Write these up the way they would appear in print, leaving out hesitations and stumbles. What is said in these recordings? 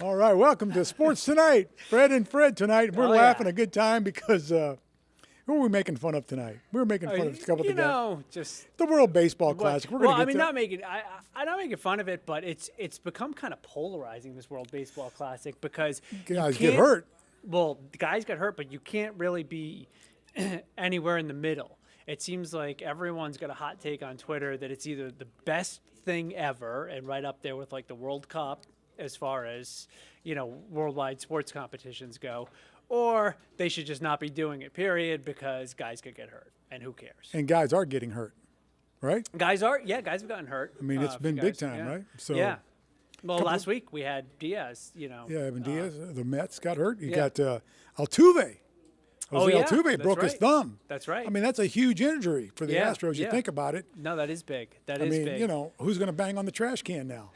All right, welcome to Sports Tonight. Fred and Fred tonight. We're laughing a good time because who are we making fun of tonight? We were making fun of a couple of guys. Just the World Baseball Classic. I'm not making fun of it, but it's become kind of polarizing, this World Baseball Classic, because guys get hurt. Well, the guys got hurt, but you can't really be anywhere in the middle. It seems like everyone's got a hot take on Twitter that it's either the best thing ever and right up there with like the World Cup as far as, worldwide sports competitions go, or they should just not be doing it, period, because guys could get hurt, and who cares? And guys are getting hurt, right? Guys have gotten hurt. I mean, it's been big time, right? So yeah. Well, last week we had Diaz, Yeah, Evan Diaz, the Mets got hurt. You got Altuve. Altuve broke his thumb. That's right. I mean, that's a huge injury for the Astros. You think about it. No, that is big. That is big. Who's going to bang on the trash can now?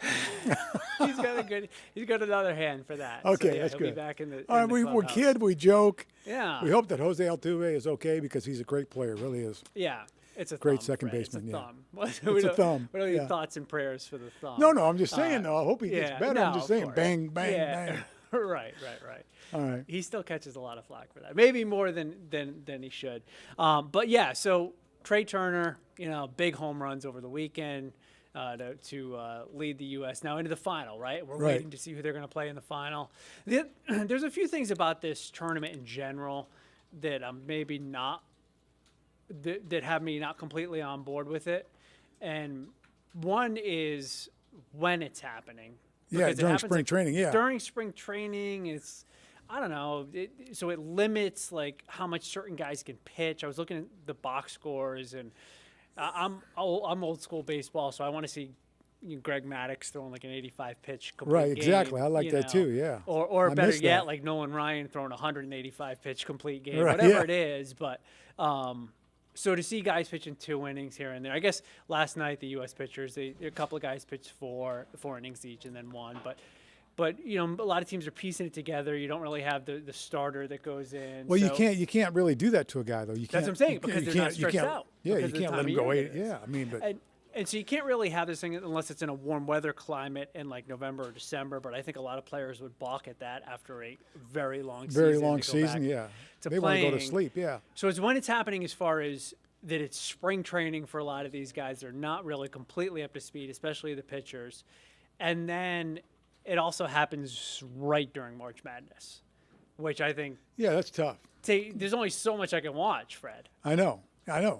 He's got another hand for that. Okay, so, that's he'll good. Be back in the, All right, we're kid, we joke. Yeah. We hope that Jose Altuve is okay because he's a great player, really is. Yeah. It's a great thumb, second Fred. baseman. It's a thumb. It's a thumb. What are your thoughts and prayers for the thumb? No, I'm just saying, though. I hope he gets better. I'm just saying, bang, bang, bang. Right. All right. He still catches a lot of flack for that. Maybe more than he should. But yeah, so Trey Turner, big home runs over the weekend to lead the U.S. now into the final, right? We're waiting to see who they're going to play in the final. There's a few things about this tournament in general that maybe not that have me not completely on board with it. And one is when it's happening. Yeah, during spring training, During spring traiing, I don't know. So it limits how much certain guys can pitch. I was looking at the box scores, and I'm old school baseball, so I want to see Greg Maddux throwing an 85 pitch complete game. Right, exactly. I like that too. Yeah. Or better yet, like Nolan Ryan throwing a 185 pitch complete game, whatever it is. But so to see guys pitching 2 innings here and there, I guess last night the U.S. pitchers, a couple of guys pitched four innings each and then one, but a lot of teams are piecing it together. You don't really have the starter that goes in. Well, you can't really do that to a guy though. You can't. That's what I'm saying, because they're not stretched out. Yeah, you can't let him go 8. Yeah, I mean, but. And so you can't really have this thing unless it's in a warm weather climate in November or December. But I think a lot of players would balk at that after a very long season. Very long season, yeah. They want to go to sleep, yeah. So it's when it's happening as far as that it's spring training for a lot of these guys. They're not really completely up to speed, especially the pitchers. And then it also happens right during March Madness, which I think. Yeah, that's tough. There's only so much I can watch, Fred. I know,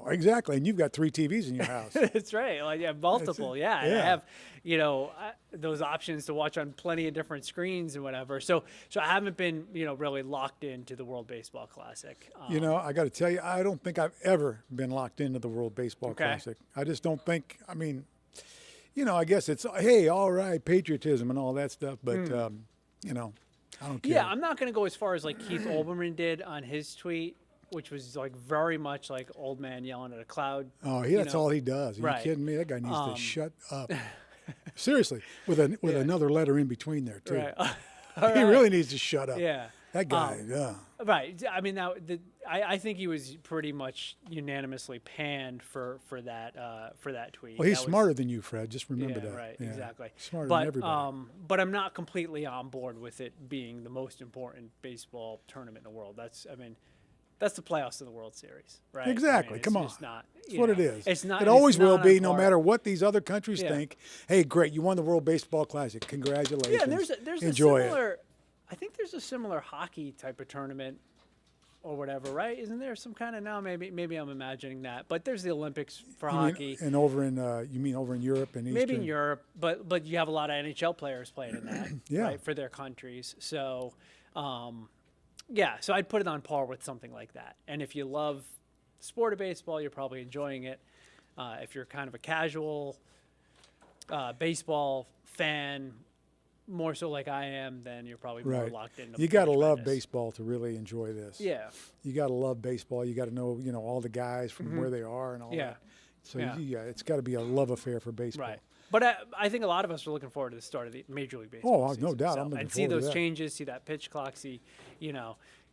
exactly. And you've got 3 TVs in your house. That's right. Multiple, yeah. And I have, those options to watch on plenty of different screens and whatever. So I haven't been, really locked into the World Baseball Classic. I got to tell you, I don't think I've ever been locked into the World Baseball Classic. I just don't think. I mean, I guess it's all right, patriotism and all that stuff, but I don't care. Yeah, I'm not going to go as far as Keith Olbermann did on his tweet, which was very much like old man yelling at a cloud. Oh, that's all he does. Are you kidding me? That guy needs to shut up. Seriously, with another letter in between there too. Right. He really needs to shut up. Yeah. That guy. Right. I mean, I think he was pretty much unanimously panned for that tweet. Well, he's smarter than you, Fred. Just remember that. Right. Yeah. Exactly. Smarter than everybody. But I'm not completely on board with it being the most important baseball tournament in the world. That's the playoffs of the World Series, right? Exactly. Come on. That's what it is. It's not. It always will be, no matter what these other countries think. Hey, great, you won the World Baseball Classic. Congratulations. Yeah, there's Enjoy a similar. I think there's a similar hockey type of tournament, or whatever, right? Isn't there some kind of now? Maybe I'm imagining that, but there's the Olympics for hockey. And over in you mean over in Europe and maybe in Europe, but you have a lot of NHL players playing in that, right, for their countries. So. Yeah, so I'd put it on par with something like that. And if you love the sport of baseball, you're probably enjoying it. If you're kind of a casual baseball fan, more so like I am, then you're probably more locked into. You got to love baseball to really enjoy this. Yeah. You got to love baseball. You got to know, all the guys from where they are and all that. So it's got to be a love affair for baseball. Right. But I think a lot of us are looking forward to the start of the Major League Baseball season. No doubt. I'm looking and see forward to those that. changes, see that pitch clock, see,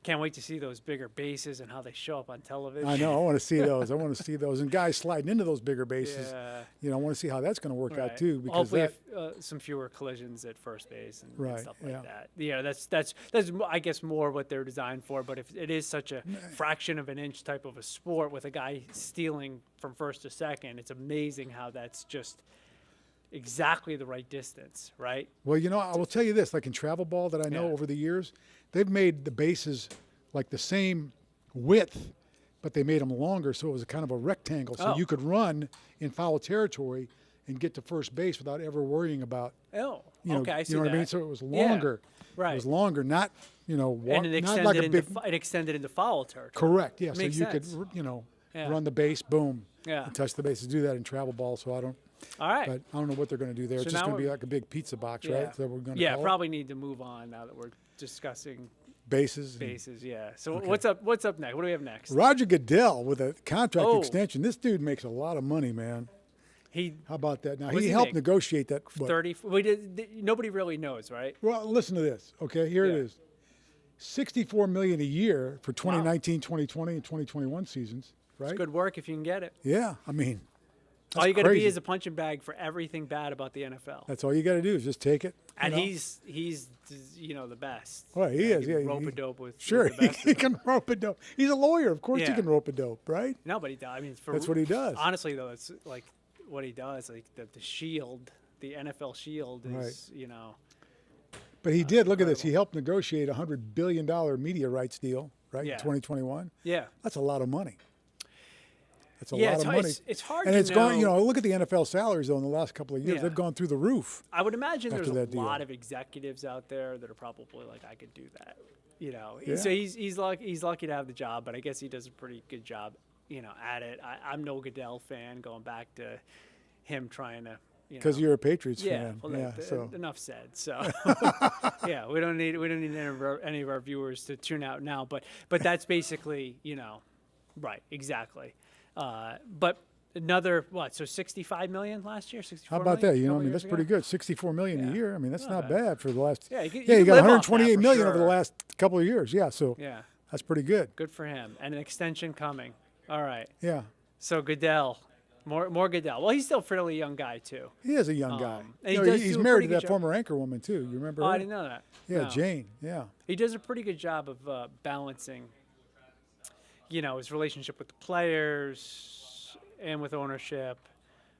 Can't wait to see those bigger bases and how they show up on television. I know. I want to see those. I want to see those. And guys sliding into those bigger bases. Yeah. You know, I want to see how that's going to work out Right. too. Because Hopefully, that, some fewer collisions at first base and Right, stuff like yeah. that. Yeah, that's I guess more what they're designed for. But if it is such a fraction of an inch type of a sport with a guy stealing from first to second, it's amazing how that's just exactly the right distance, right? well, you know, I will tell you this: like in travel ball that I know Yeah. over the years, they've made the bases like the same width, but they made them longer, so it was a kind of a rectangle, so Oh. you could run in foul territory and get to first base without ever worrying about. Oh, You know, okay, I see you know that. what I mean? So it was Yeah, longer. right. It was longer, not And it not extended like a into big. it extended into foul territory. Correct. Yeah. Makes so you sense. could Yeah. run the base, boom, Yeah. and touch the bases. Do that in travel ball. So I don't. All right. But I don't know what they're going to do there. So It's just now going to be we're- like a big pizza box, yeah. right? Is that what we're going to Yeah, call it? probably need to move on now that we're discussing Bases. and- bases. Yeah. So what's up? What's up next? What do we have next? Roger Goodell with a contract Oh. extension. This dude makes a lot of money, man. He How about that? Now What's he he helped make? negotiate that. what? 30. Nobody really knows, right? Well, listen to this. Okay, here it Yeah. is. $64 million a year for 2019, 2020, and 2021 seasons, right? It's good work if you can get it. Yeah, I mean, All you got to be crazy. is a punching bag for everything bad about the NFL. that's all you got to do is just take it. you And know? he's the best. Well, he is. Yeah, rope he- a dope with Sure, with the best of he them. can rope a dope. He's a lawyer, of course. He Yeah. can rope a dope, right? No, but he does. I mean, That's what he does. Honestly, though, it's like what he does. Like the shield, the NFL shield is, But he did. Look at this. He helped negotiate a $100 billion media rights deal, right? Yeah. In 2021. yeah. That's a lot of money. That's a Yeah, lot it's of hard- money. it's hard And to it's gone. You know- know, look at the NFL salaries though in the last couple of years. Yeah. They've gone through the roof. I would imagine there's after a that deal. lot of executives out there that are probably like, I could do that. Yeah. So he's lucky to have the job, but I guess he does a pretty good job, at it. I'm no Goodell fan, going back to him trying to, Because you're a Patriots yeah. fan. Well, Yeah. So enough said. So yeah, we don't need any of our viewers to tune out now. But that's basically right, exactly. But another so 65 million last year. 64 how about million, that? You know, I couple mean, years that's pretty ago? good. 64 million Yeah. a year. I mean, that's Not not bad. bad for the last. Yeah, you could yeah, you got live off that 128 for million over the sure. last couple of years. Yeah. So Yeah, that's pretty good. good for him, and an extension coming. All right. Yeah. So Goodell, more Goodell. Well, he's still a fairly young guy too. He is a young guy. and he You know, does he's do a married pretty to good that job. former anchor woman too. You remember Oh, her? I didn't know that. Yeah, No. Jane. Yeah. He does a pretty good job of balancing, his relationship with the players and with ownership.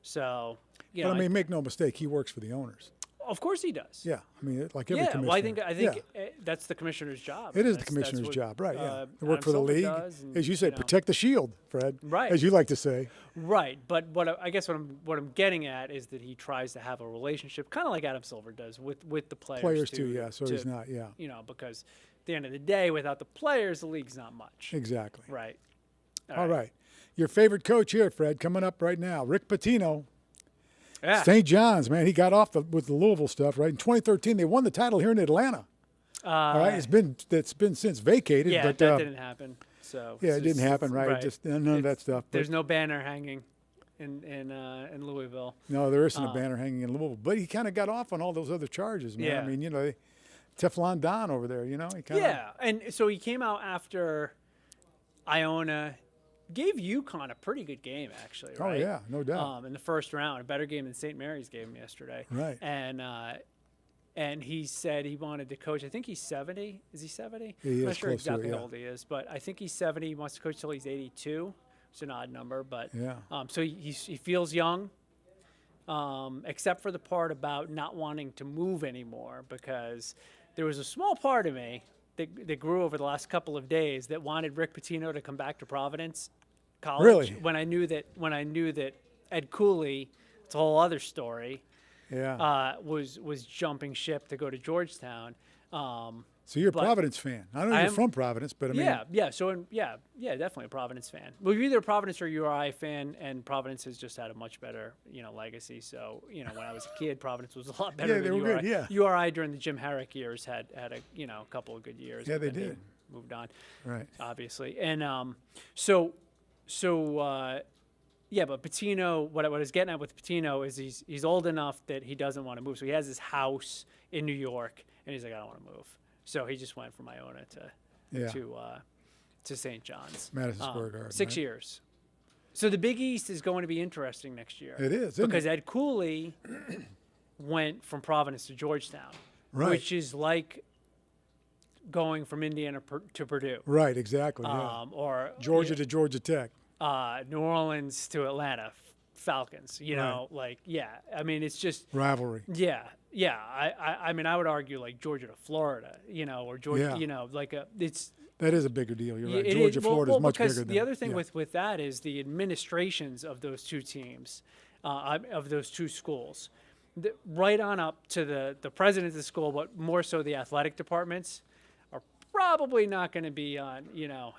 So, But I mean, make no mistake, he works for the owners. of course he does. Yeah. I mean, like every Yeah, commissioner. well, I think Yeah. that's the commissioner's job. It is the That's commissioner's what, job, right? Yeah. They Adam work for the Silver league, does, and, as you say, protect the shield, Fred. Right. As you like to say. Right, but I guess what I'm getting at is that he tries to have a relationship, kind of like Adam Silver does, with the players. Players too, yeah. So he's to- not, yeah. Because at the end of the day, without the players, the league's not much. Exactly. Right. All right. Your favorite coach here, Fred, coming up right now, Rick Pitino. Yeah. St. John's, man, he got off with the Louisville stuff, right? In 2013, they won the title here in Atlanta. All right, it's been since vacated, Yeah, but that didn't happen. So yeah, it's it didn't just- happen, right? Just none of that stuff. But There's no banner hanging in Louisville. no, there isn't a banner hanging in Louisville, but he kind of got off on all those other charges, man. Yeah. I mean, Teflon Don over there, he kind of Yeah, and so he came out after Iona. Gave UConn a pretty good game, actually. Oh Right? yeah, no doubt. In the first round, a better game than St. Mary's gave him yesterday. Right. And he said he wanted to coach. I think he's 70. Is he 70? He I'm is not sure close to it, exactly yeah. how old he is, but I think he's 70. He wants to coach till he's 82. It's an odd number, but Yeah. So he feels young, except for the part about not wanting to move anymore, because there was a small part of me that grew over the last couple of days that wanted Rick Pitino to come back to Providence College. Really? When I knew that Ed Cooley, it's a whole other story, Yeah. was jumping ship to go to Georgetown. So you're a but Providence fan. I don't know I you're am- from Providence, but I mean, Yeah. So definitely a Providence fan. Well, you're either a Providence or URI fan, and Providence has just had a much better, legacy. So, when I was a kid, Providence was a lot better Yeah, they than were URI. good, yeah. URI during the Jim Herrick years had a couple of good years. Yeah, but they then did. Moved on, right. obviously, and but Pitino, what I was getting at with Pitino is he's old enough that he doesn't want to move. So he has his house in New York, and he's like, I don't want to move. So he just went from Iona Yeah. to St. John's. Madison Square Garden. 6 right? years. So the Big East is going to be interesting next year. It is, isn't because it? Ed Cooley went from Providence to Georgetown, Right. which is like going from Indiana to Purdue, Right, exactly. Yeah. or Georgia to Georgia Tech. New Orleans to Atlanta Falcons. You know, like I mean, it's just Rivalry. yeah. I mean, I would argue like Georgia to Florida. You know, or Georgia. Yeah. You know, like it's. That is a bigger deal. You're right. It Georgia, is. Florida is much because bigger than the other thing yeah. with that is the administrations of those two teams, of those two schools, right on up to the president of the school, but more so the athletic departments, are probably not going to be on,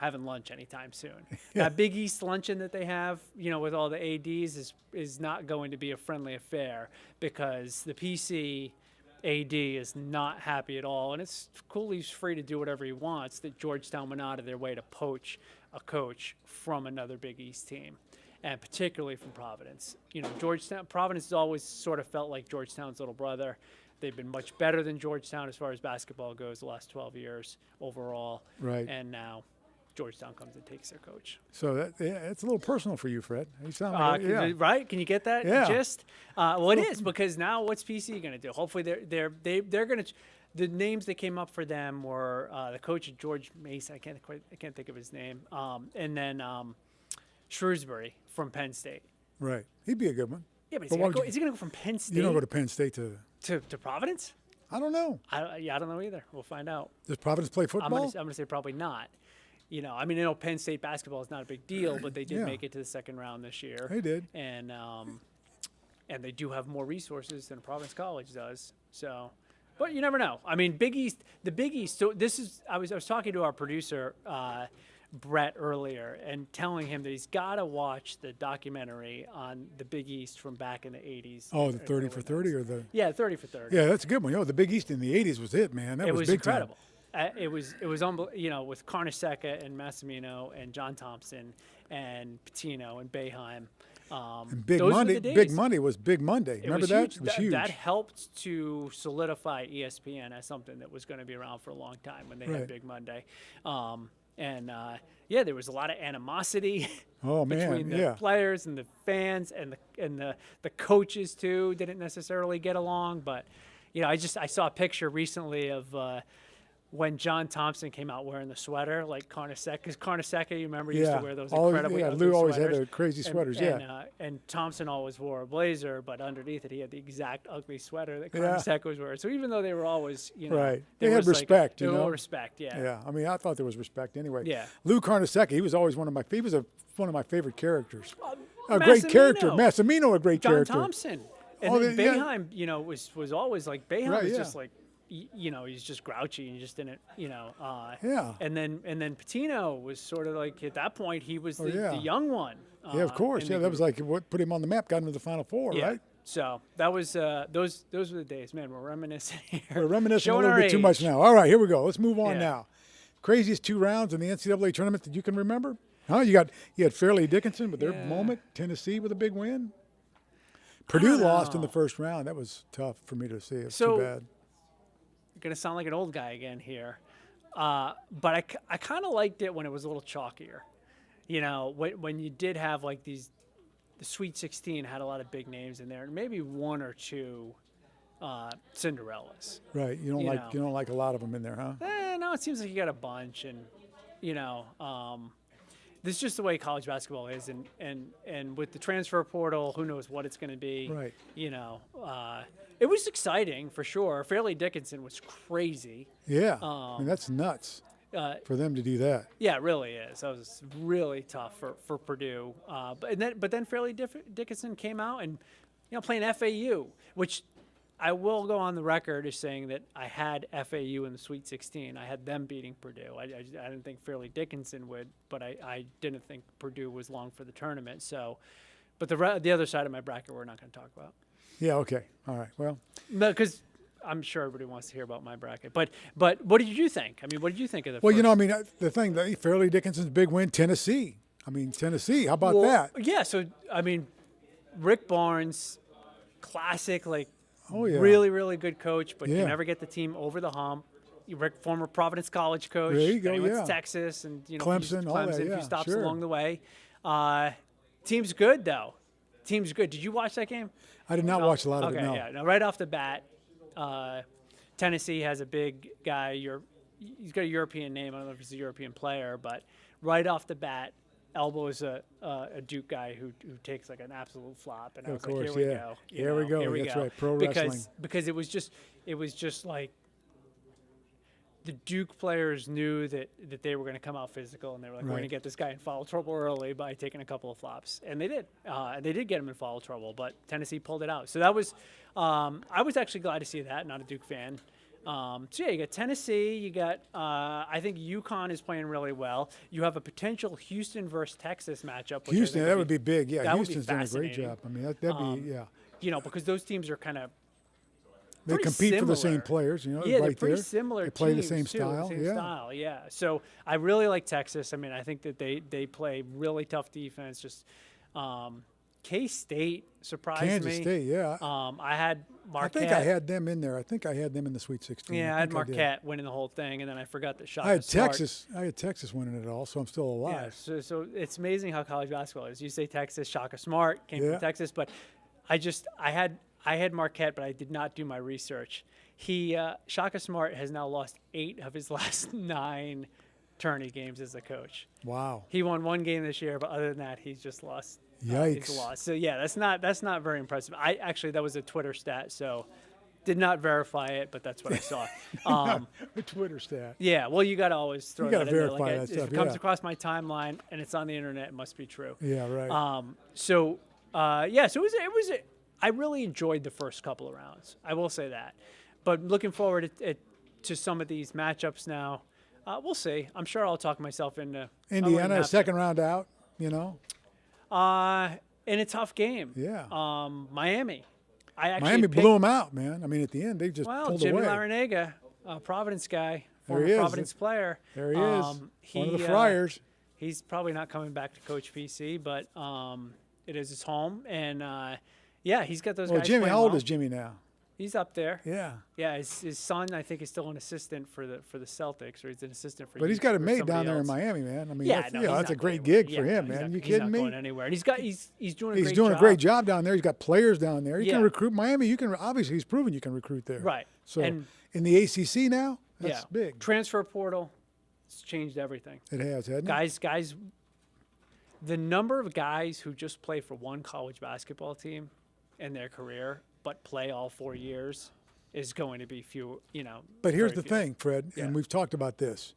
having lunch anytime soon. That Big East luncheon that they have, with all the ADs is not going to be a friendly affair because the PC AD is not happy at all, and it's Cooley's free to do whatever he wants. That Georgetown went out of their way to poach a coach from another Big East team, and particularly from Providence. Providence has always sort of felt like Georgetown's little brother. They've been much better than Georgetown as far as basketball goes the last 12 years overall. Right. And now Georgetown comes and takes their coach. So it's a little personal for you, Fred. You sound like Right? Can you get that gist? Well, it is, because now what's PC going to do? Hopefully they're going to. The names that came up for them were the coach at George Mason. I can't think of his name. And then Shrewsbury from Penn State. Right. He'd be a good one. Yeah, but is he going to go from Penn State? You don't go to Penn State to Providence? I don't know. I don't know either. We'll find out. Does Providence play football? I'm going to say probably not. I know Penn State basketball is not a big deal, but they did make it to the second round this year. They did. And they do have more resources than Providence College does. So, but you never know. I mean, the Big East. So I was talking to our producer, Brett, earlier, and telling him that he's got to watch the documentary on the Big East from back in the 80s. Oh, the 30 for 30 or the? Yeah, 30 for 30. Yeah, that's a good one. The Big East in the 80s was it, man. That was big incredible. Time. It was unbelievable, with Carnesecca and Massimino and John Thompson and Patino and Boeheim. And Big Monday was Big Monday. Remember that? Huge. It was huge. That helped to solidify ESPN as something that was going to be around for a long time when they had Big Monday. There was a lot of animosity between the players and the fans and the coaches too. Didn't necessarily get along, but I saw a picture recently of when John Thompson came out wearing the sweater like Carnesecca. Because Carnesecca, you remember, used to wear those incredibly ugly Lou always sweaters. had the crazy sweaters. And Thompson always wore a blazer, but underneath it he had the exact ugly sweater that Carnesecca was wearing. So even though they were always, they had respect. Respect. Yeah. I mean, I thought there was respect anyway. Yeah. Lou Carnesecca, he was always one of my favorite characters. A Massimino. great character. Massimino, a great John character. Thompson. And then Boeheim, was always like Boeheim was just like, he's just grouchy and just didn't, And then Patino was sort of like, at that point he was the young one. Of course. That was like what put him on the map, got him to the Final Four, right? So that was those were the days, man. We're reminiscing here. We're reminiscing a little bit too much now. All right, here we go. Let's move on now. Craziest 2 rounds in the NCAA tournament that you can remember? Huh? You had Fairleigh Dickinson with their moment. Tennessee with a big win. Purdue lost in the first round. That was tough for me to see. It was too bad. Going to sound like an old guy again here, but I kind of liked it when it was a little chalkier. When you did have like the Sweet 16 had a lot of big names in there, and maybe 1 or 2 Cinderellas. Right. You don't like a lot of them in there, huh? No, it seems like you got a bunch, and this is just the way college basketball is, and with the transfer portal, who knows what it's going to be. Right. It was exciting for sure. Fairleigh Dickinson was crazy. Yeah. I mean, that's nuts for them to do that. Yeah, it really is. That was really tough for Purdue. But then Fairleigh Dickinson came out and playing FAU, which I will go on the record as saying that I had FAU in the Sweet 16. I had them beating Purdue. I didn't think Fairleigh Dickinson would, but I didn't think Purdue was long for the tournament. So, but the other side of my bracket we're not going to talk about. Yeah. Okay. All right. Well, no, because I'm sure everybody wants to hear about my bracket. But what did you think? I mean, what did you think of the? Well, the thing, Fairleigh Dickinson's big win, Tennessee. Tennessee. How about that? Yeah. So Rick Barnes, classic, like. Oh, yeah. Really, really good coach, but can never get the team over the hump. former Providence College coach. There you go, Then he went yeah. to Texas and Clemson, all that, a yeah, few stops sure. along the way. Team's good though. Team's good. Did you watch that game? I did not watch a lot of Okay, it, no. yeah. Now, right off the bat, Tennessee has a big guy. He's got a European name. I don't know if he's a European player, but right off the bat, elbows a Duke guy who takes like an absolute flop, and I was Of course, like, here we yeah. go. Here we go. Here we That's go. right, pro wrestling. Because it was just like the Duke players knew that they were going to come out physical, and they were like, we're going to Right. get this guy in foul trouble early by taking a couple of flops, and they did. They did get him in foul trouble, but Tennessee pulled it out. So that was, I was actually glad to see that. Not a Duke fan. So yeah, you got Tennessee. You got, I think UConn is playing really well. You have a potential Houston versus Texas matchup. Which Houston, that would be big. Yeah, that would be Houston's doing a great fascinating. job. I mean, that'd be, yeah. Because those teams are kind of They pretty compete for the same similar. players, Yeah, right they're there. pretty similar. They play the teams, same too, style. Same yeah. style, yeah. So I really like Texas. I mean, I think that they play really tough defense. Just K-State surprised Kansas me. State, yeah. I had I Marquette. think I had them in there. I think I had them in the Sweet 16. Yeah, I had think did. Marquette winning the whole thing, and then I forgot that shot. I had Texas. I had Texas winning it all, so I'm still alive. Yeah, so it's amazing how college basketball is. You say Texas, Shaka Smart came Yeah. from Texas, but I had Marquette, but I did not do my research. Shaka Smart has now lost 8 of his last 9 tourney games as a coach. Wow. He won 1 game this year, but other than that, he's just lost. Yikes. He's lost. So yeah, that's not very impressive. That was a Twitter stat, so did not verify it, but that's what I saw. A Twitter stat. Yeah, well, you got to always throw You that gotta in there. verify that If stuff, it comes yeah. across my timeline and it's on the internet, it must be true. Yeah, right. So I really enjoyed the first couple of rounds. I will say that. But looking forward to some of these matchups now, we'll see. I'm sure I'll talk myself into Indiana, a second round out, you know. in a tough game. Yeah. Miami. I actually Miami picked, blew them out, man. I mean, at the end, they just well, pulled Jimmy away. Larinaga, Providence guy, There former he is. Providence player. There he is. One of the he, Friars. He's probably not coming back to coach PC, but it is his home, and he's got those Well, guys. Jimmy, playing how old well. is Jimmy now? He's up there. Yeah. Yeah, his son, I think, is still an assistant for the Celtics, or he's an assistant for. But he's got it for made somebody down there in else. Miami, man. I mean, Yeah, that's, no, you know, he's that's a not great going gig for him, he's man. not- You he's kidding not me? Going anywhere, and he's doing a He's great doing job. a great job down there. He's got players down there. You Yeah. can recruit Miami. You can obviously he's proven you can recruit there. Right. So And- in the ACC now, that's Yeah, big. transfer portal, it's changed everything. It has, hasn't it? Guys, the number of guys who just play for one college basketball team in their career, but play all 4 years, is going to be few. But here's very the few. thing, Fred, Yeah. and we've talked about this.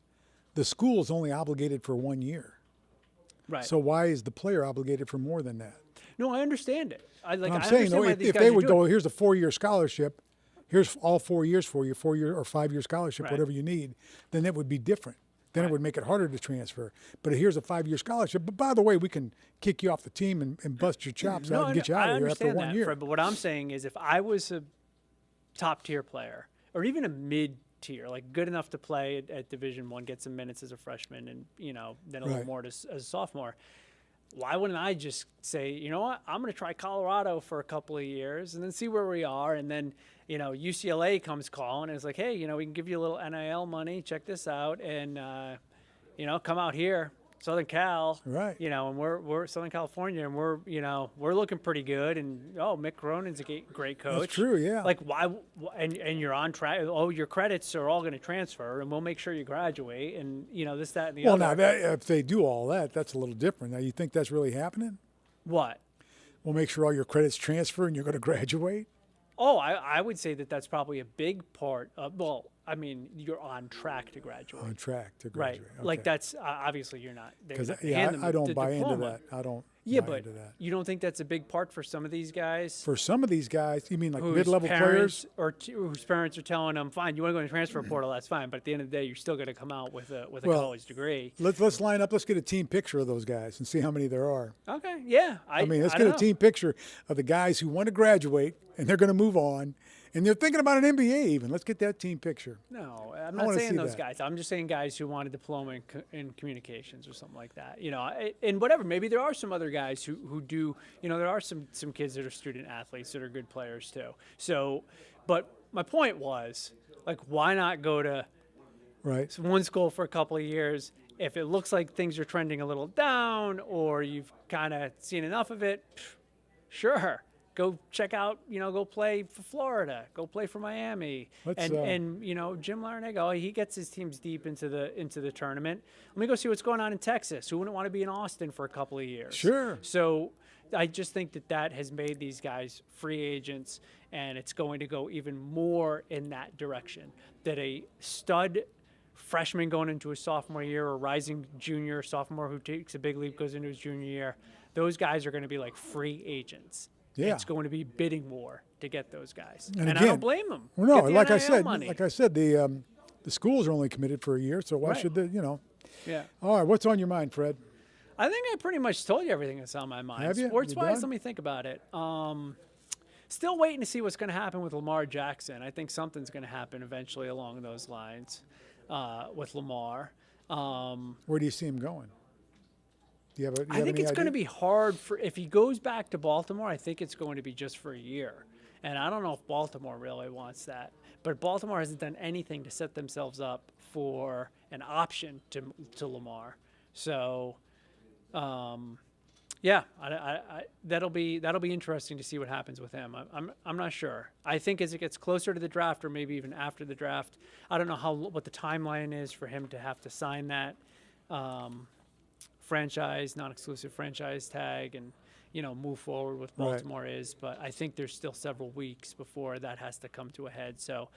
The school is only obligated for 1 year. Right. So why is the player obligated for more than that? No, I understand it. I'm I saying, understand though, why if these they guys are would doing go, it. here's a 4-year scholarship, here's all 4 years for you, 4-year or 5-year scholarship, Right. whatever you need, then it would be different. Then it Right. would make it harder to transfer. But here's a 5-year scholarship. But by the way, we can kick you off the team and bust your chops out and get you out of here after understand 1 that, year. Fred, but what I'm saying is, if I was a top tier player, or even a mid tier, like good enough to play at Division I, get some minutes as a freshman, and then a little Right. more as a sophomore, why wouldn't I just say, you know what, I'm going to try Colorado for a couple of years and then see where we are, and then UCLA comes calling and it's like, hey, we can give you a little NIL money, check this out, and come out here, Southern Cal, Right. and we're Southern California, and we're looking pretty good, and Mick Cronin's a great coach. That's true, yeah. Like and you're on track. Oh, your credits are all going to transfer, and we'll make sure you graduate, and this, that, and the Well, other. now, if they do all that, that's a little different. Now, you think that's really happening? What? We'll make sure all your credits transfer and you're going to graduate? Oh, I would say that's probably a big part of. Well, I mean, you're on track to graduate. On track to Right, graduate. like Okay. that's obviously you're not. they're Because not gonna hand them I don't the buy into diploma. that. I don't Yeah, buy but into that. you don't think that's a big part for some of these guys? For some of these guys, you mean like Whose mid-level parents players? whose parents are telling them, fine, you want to go in the transfer portal, that's fine, but at the end of the day, you're still going to come out with a Well, college degree. Let's line up. Let's get a team picture of those guys and see how many there are. Okay, yeah. I mean, let's I get don't a know. team picture of the guys who want to graduate and they're going to move on, and they're thinking about an MBA even. Let's get that team picture. No, I'm I not wanna saying see those that. guys. I'm just saying guys who want a diploma in communications or something like that. And whatever. Maybe there are some other guys who do. There are some kids that are student athletes that are good players too. So, but my point was, like, why not go to Right. It's one school for a couple of years. If it looks like things are trending a little down, or you've kind of seen enough of it, sure, go check out, go play for Florida, go play for Miami, and Jim Larinaga, he gets his teams deep into the tournament. Let me go see what's going on in Texas. Who wouldn't want to be in Austin for a couple of years? Sure. So I just think that has made these guys free agents, and it's going to go even more in that direction. That a stud freshman going into his sophomore year, or rising junior, sophomore who takes a big leap, goes into his junior year, those guys are going to be like free agents. Yeah. It's going to be bidding war to get those guys. And I again, don't blame them. Well, no, Get the like I NIL said, money. the schools are only committed for a year, so why Right. should they, Yeah. All right, what's on your mind, Fred? I think I pretty much told you everything that's on my mind. Have you? Sports-wise, You let me think about it. Still waiting to see what's going to happen with Lamar Jackson. I think something's going to happen eventually along those lines with Lamar. Where do you see him going? Do you have I think it's going to be hard if he goes back to Baltimore. I think it's going to be just for a year, and I don't know if Baltimore really wants that. But Baltimore hasn't done anything to set themselves up for an option to Lamar. So, yeah, that'll be interesting to see what happens with him. I'm not sure. I think as it gets closer to the draft, or maybe even after the draft, I don't know what the timeline is for him to have to sign that non-exclusive franchise tag and move forward with Baltimore is. But I think there's still several weeks before that has to come to a head. So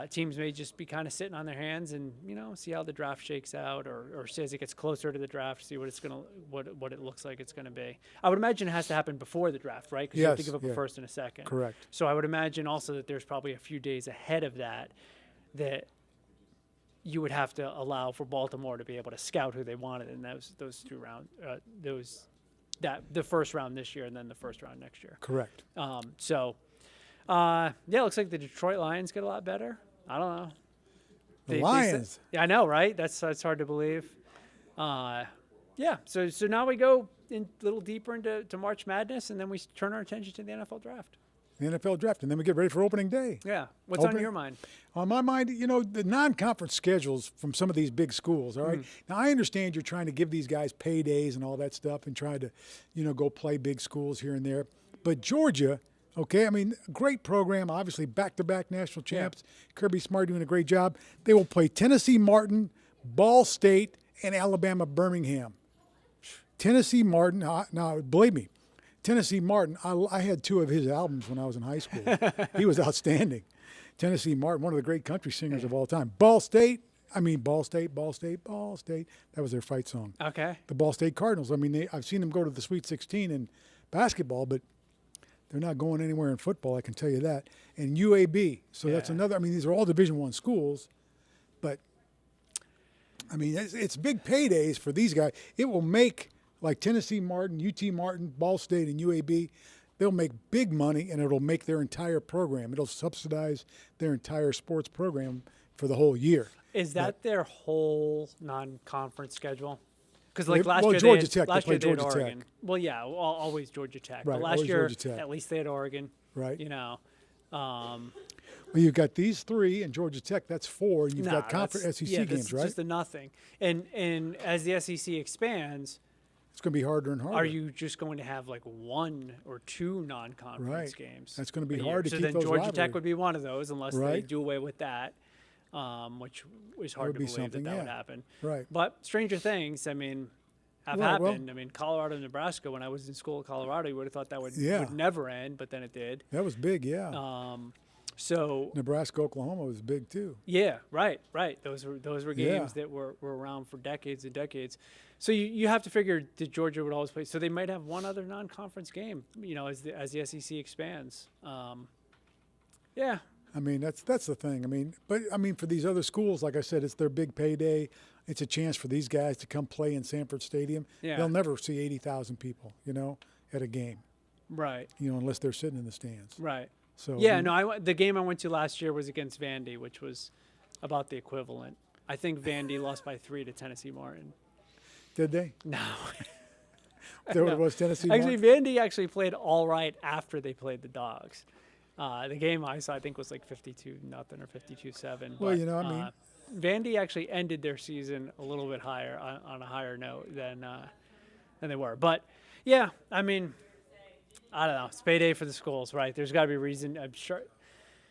teams may just be kind of sitting on their hands and see how the draft shakes out, or see as it gets closer to the draft, see what it looks like it's gonna be. I would imagine it has to happen before the draft, right? Because you have to give up a first and a second. Correct. So I would imagine also that there's probably a few days ahead of that you would have to allow for Baltimore to be able to scout who they wanted in those 2 rounds, the first round this year and then the first round next year. Correct. Yeah, looks like the Detroit Lions get a lot better. I don't know. The Lions. Yeah, I know, right? That's hard to believe. Yeah. So now we go a little deeper into March Madness, and then we turn our attention to the NFL draft. The NFL draft, and then we get ready for opening day. Yeah. What's on your mind? On my mind, the non-conference schedules from some of these big schools, all right? Now, I understand you're trying to give these guys paydays and all that stuff and try to, go play big schools here and there. But Georgia, okay, I mean, great program, obviously back-to-back national champs. Yeah. Kirby Smart doing a great job. They will play Tennessee Martin, Ball State, and Alabama Birmingham. Tennessee Martin, now believe me, Tennessee Martin, I had 2 of his albums when I was in high school. He was outstanding. Tennessee Martin, one of the great country singers of all time. Ball State. That was their fight song. Okay. The Ball State Cardinals. I mean, I've seen them go to the Sweet 16 in basketball, but they're not going anywhere in football, I can tell you that. And UAB. So that's another. I mean, these are all Division I schools, but I mean, it's big paydays for these guys. It will make, like Tennessee Martin, UT Martin, Ball State, and UAB, they'll make big money, and it'll make their entire program. It'll subsidize their entire sports program for the whole year. Is that their whole non-conference schedule? Because last year Georgia they had Georgia Oregon. Tech. Well, yeah, always Georgia Tech. Right, but last year, Georgia Tech. at least they had Oregon. Right. Well, you've got these 3, and Georgia Tech, that's 4, and you've got conference SEC games, that's right? just a nothing. And as the SEC expands, it's going to be harder and harder. are you just going to have like 1 or 2 non-conference games? That's going to be a hard year? to keep those So then Georgia rivalry. Tech would be one of those, unless they do away with that, which is hard to believe that would happen. Right. But stranger things, I mean, have happened. I mean, Colorado and Nebraska, when I was in school at Colorado, you would have thought that would never end, but then it did. That was big, yeah. So Nebraska, Oklahoma was big too. Yeah, right. Those were games that were around for decades and decades. So you have to figure that Georgia would always play. So they might have one other non-conference game, as the SEC expands. Yeah. I mean, that's the thing. But for these other schools, like I said, it's their big payday. It's a chance for these guys to come play in Sanford Stadium. Yeah. They'll never see 80,000 people, at a game. Right. Unless they're sitting in the stands. Right. So the game I went to last year was against Vandy, which was about the equivalent. I think Vandy lost by 3 to Tennessee Martin. Did they? No. That what it was, Tennessee Actually, Martin? Vandy actually played all right after they played the Dogs. The game I saw, I think, was like 52-0 or 52-7. Well, Vandy actually ended their season a little bit higher on a higher note than they were. But yeah, I mean, I don't know. It's payday for the schools, right? There's got to be a reason. I'm sure.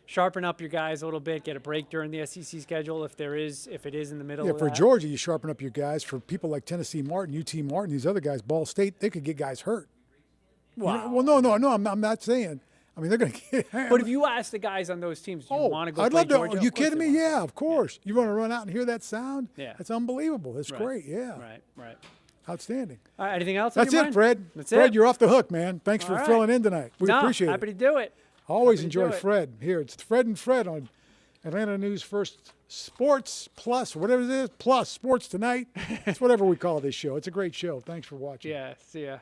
Sharpen up your guys a little bit. Get a break during the SEC schedule if it is in the middle. Yeah, of for that. Georgia, you sharpen up your guys. For people like Tennessee Martin, UT Martin, these other guys, Ball State, they could get guys hurt. Wow. Well, no, I'm not saying. I mean, they're going to get. But if you ask the guys on those teams, do you want to go I'd play love to. Georgia? Are Of you course kidding they me? want Yeah, of course. You want to run out and hear that sound? Yeah. That's unbelievable. That's Right. great. Yeah. Right. Outstanding. All right, anything else? on That's your it, mind? Fred. That's Fred, it. you're off the hook, man. Thanks All for right. filling in tonight. We No, appreciate happy it. to do it. Always happy to enjoy do it. Fred. Here, it's Fred and Fred on Atlanta News First Sports Plus, whatever it is, Plus Sports Tonight. It's whatever we call this show. It's a great show. Thanks for watching. Yeah, see ya.